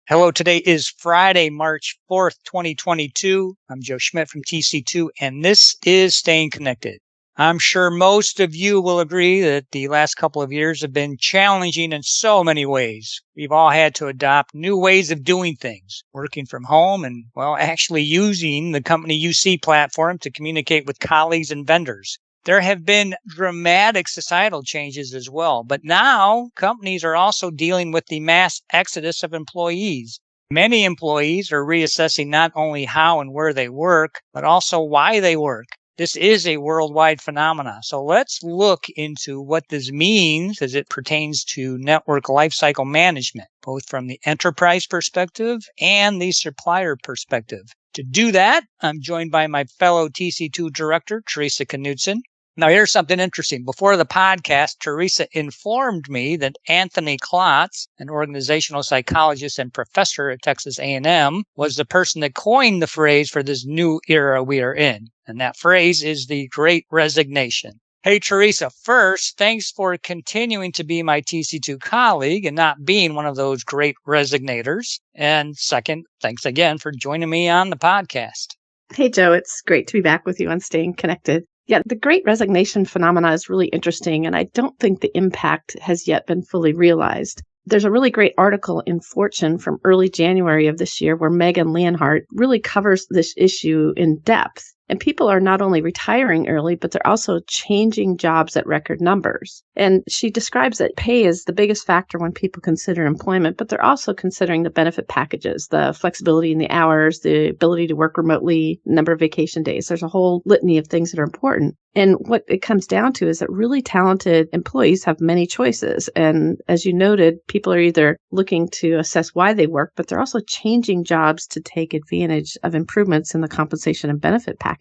Hello, today is Friday, March 4th, 2022. I'm Joe Schmidt from TC2, and this is Staying Connected. I'm sure most of you will agree that the last couple of years have been challenging in so many ways. We've all had to adopt new ways of doing things, working from home and, actually using the company UC platform to communicate with colleagues and vendors. There have been dramatic societal changes as well, but now companies are also dealing with the mass exodus of employees. Many employees are reassessing not only how and where they work, but also why they work. This is a worldwide phenomenon. So let's look into what this means as it pertains to network lifecycle management, both from the enterprise perspective and the supplier perspective. To do that, I'm joined by my fellow TC2 director, Theresa Knutson. Now, here's something interesting. Before the podcast, Theresa informed me that Anthony Klotz, an organizational psychologist and professor at Texas A&M, was the person that coined the phrase for this new era we are in. And that phrase is the Great Resignation. Hey, Theresa, first, thanks for continuing to be my TC2 colleague and not being one of those great resignators. And second, thanks again for joining me on the podcast. Hey, Joe, it's great to be back with you on Staying Connected. Yeah, the Great Resignation phenomena is really interesting, and I don't think the impact has yet been fully realized. There's a really great article in Fortune from early January of this year where Megan Leonhardt really covers this issue in depth. And people are not only retiring early, but they're also changing jobs at record numbers. And she describes that pay is the biggest factor when people consider employment, but they're also considering the benefit packages, the flexibility in the hours, the ability to work remotely, number of vacation days. There's a whole litany of things that are important. And what it comes down to is that really talented employees have many choices. And as you noted, people are either looking to assess why they work, but they're also changing jobs to take advantage of improvements in the compensation and benefit package.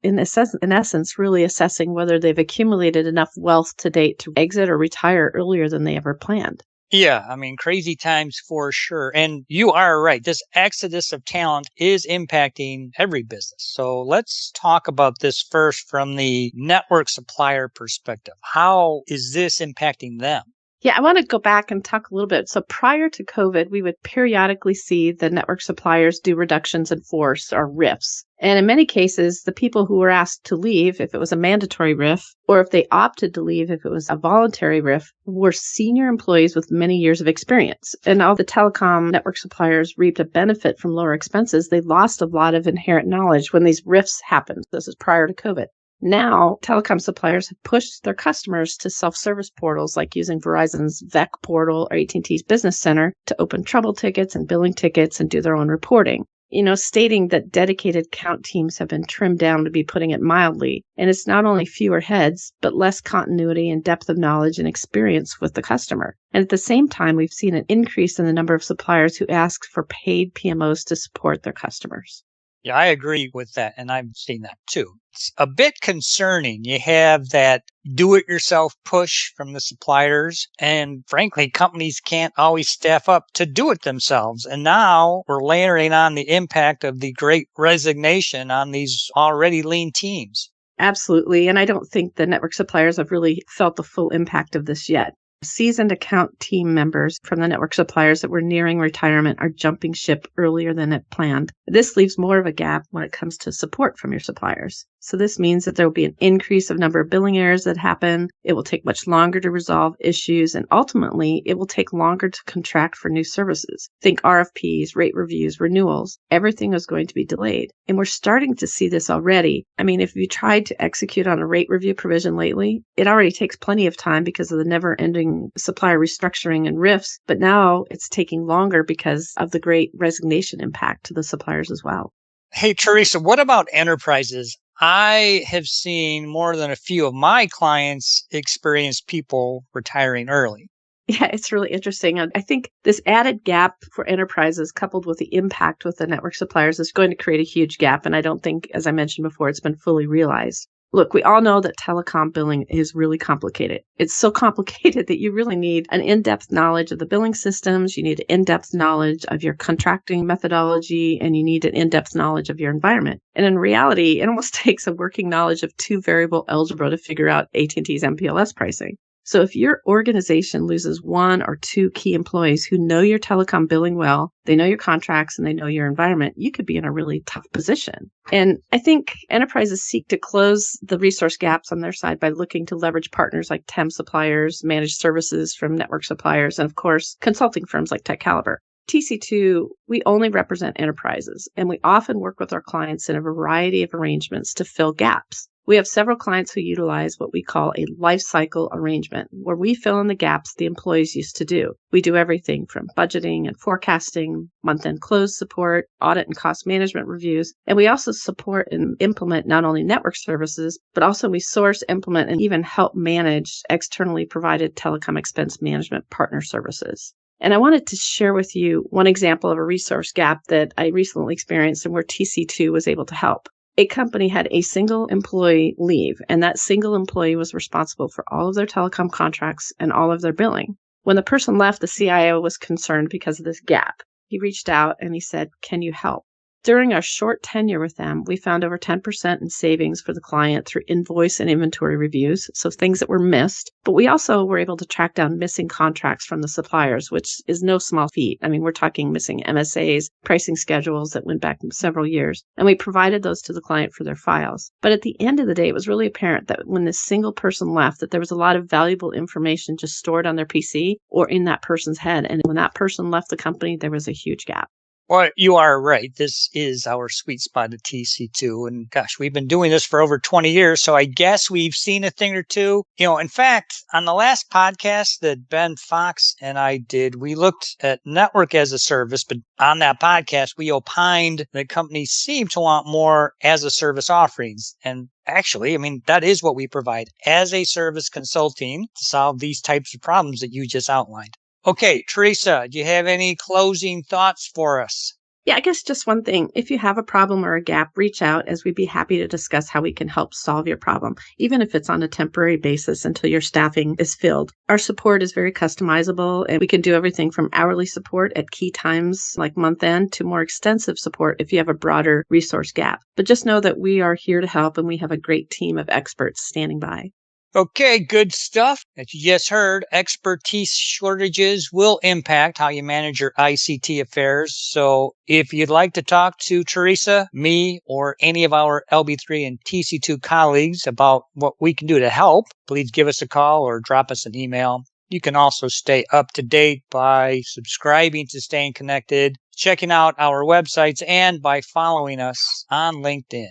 In essence, really assessing whether they've accumulated enough wealth to date to exit or retire earlier than they ever planned. Yeah, crazy times for sure. And you are right. This exodus of talent is impacting every business. So let's talk about this first from the network supplier perspective. How is this impacting them? Yeah, I want to go back and talk a little bit. So prior to COVID, we would periodically see the network suppliers do reductions in force or RIFs. And in many cases, the people who were asked to leave, if it was a mandatory RIF, or if they opted to leave, if it was a voluntary RIF, were senior employees with many years of experience. And all the telecom network suppliers reaped a benefit from lower expenses. They lost a lot of inherent knowledge when these RIFs happened. This is prior to COVID. Now, telecom suppliers have pushed their customers to self-service portals like using Verizon's VEC portal or AT&T's Business Center to open trouble tickets and billing tickets and do their own reporting. Stating that dedicated count teams have been trimmed down, to be putting it mildly. And it's not only fewer heads, but less continuity and depth of knowledge and experience with the customer. And at the same time, we've seen an increase in the number of suppliers who ask for paid PMOs to support their customers. Yeah, I agree with that, and I've seen that too. It's a bit concerning. You have that do-it-yourself push from the suppliers, and frankly, companies can't always staff up to do it themselves. And now we're layering on the impact of the Great Resignation on these already lean teams. Absolutely, and I don't think the network suppliers have really felt the full impact of this yet. Seasoned account team members from the network suppliers that were nearing retirement are jumping ship earlier than it planned. This leaves more of a gap when it comes to support from your suppliers. So this means that there will be an increase of number of billing errors that happen. It will take much longer to resolve issues, and ultimately, it will take longer to contract for new services. Think RFPs, rate reviews, renewals. Everything is going to be delayed. And we're starting to see this already. If you tried to execute on a rate review provision lately, it already takes plenty of time because of the never-ending supplier restructuring and RIFs, but now it's taking longer because of the Great Resignation impact to the suppliers as well. Hey, Theresa, what about enterprises? I have seen more than a few of my clients experience people retiring early. Yeah, it's really interesting. I think this added gap for enterprises coupled with the impact with the network suppliers is going to create a huge gap. And I don't think, as I mentioned before, it's been fully realized. Look, we all know that telecom billing is really complicated. It's so complicated that you really need an in-depth knowledge of the billing systems. You need an in-depth knowledge of your contracting methodology, and you need an in-depth knowledge of your environment. And in reality, it almost takes a working knowledge of two-variable algebra to figure out AT&T's MPLS pricing. So if your organization loses one or two key employees who know your telecom billing well, they know your contracts and they know your environment, you could be in a really tough position. And I think enterprises seek to close the resource gaps on their side by looking to leverage partners like TEM suppliers, managed services from network suppliers, and of course, consulting firms like TechCaliber. TC2, we only represent enterprises, and we often work with our clients in a variety of arrangements to fill gaps. We have several clients who utilize what we call a lifecycle arrangement, where we fill in the gaps the employees used to do. We do everything from budgeting and forecasting, month-end close support, audit and cost management reviews, and we also support and implement not only network services, but also we source, implement, and even help manage externally provided telecom expense management partner services. And I wanted to share with you one example of a resource gap that I recently experienced and where TC2 was able to help. A company had a single employee leave, and that single employee was responsible for all of their telecom contracts and all of their billing. When the person left, the CIO was concerned because of this gap. He reached out and he said, "Can you help?" During our short tenure with them, we found over 10% in savings for the client through invoice and inventory reviews, so things that were missed. But we also were able to track down missing contracts from the suppliers, which is no small feat. I mean, we're talking missing MSAs, pricing schedules that went back several years, and we provided those to the client for their files. But at the end of the day, it was really apparent that when this single person left, that there was a lot of valuable information just stored on their PC or in that person's head. And when that person left the company, there was a huge gap. Well, you are right. This is our sweet spot at TC2. And gosh, we've been doing this for over 20 years. So I guess we've seen a thing or two. In fact, on the last podcast that Ben Fox and I did, we looked at network as a service. But on that podcast, we opined that companies seem to want more as a service offerings. And actually, that is what we provide as a service consulting to solve these types of problems that you just outlined. Okay, Theresa, do you have any closing thoughts for us? Yeah, I guess just one thing. If you have a problem or a gap, reach out as we'd be happy to discuss how we can help solve your problem, even if it's on a temporary basis until your staffing is filled. Our support is very customizable, and we can do everything from hourly support at key times like month end to more extensive support if you have a broader resource gap. But just know that we are here to help, and we have a great team of experts standing by. Okay, good stuff. As you just heard, expertise shortages will impact how you manage your ICT affairs. So if you'd like to talk to Theresa, me, or any of our LB3 and TC2 colleagues about what we can do to help, please give us a call or drop us an email. You can also stay up to date by subscribing to Staying Connected, checking out our websites, and by following us on LinkedIn.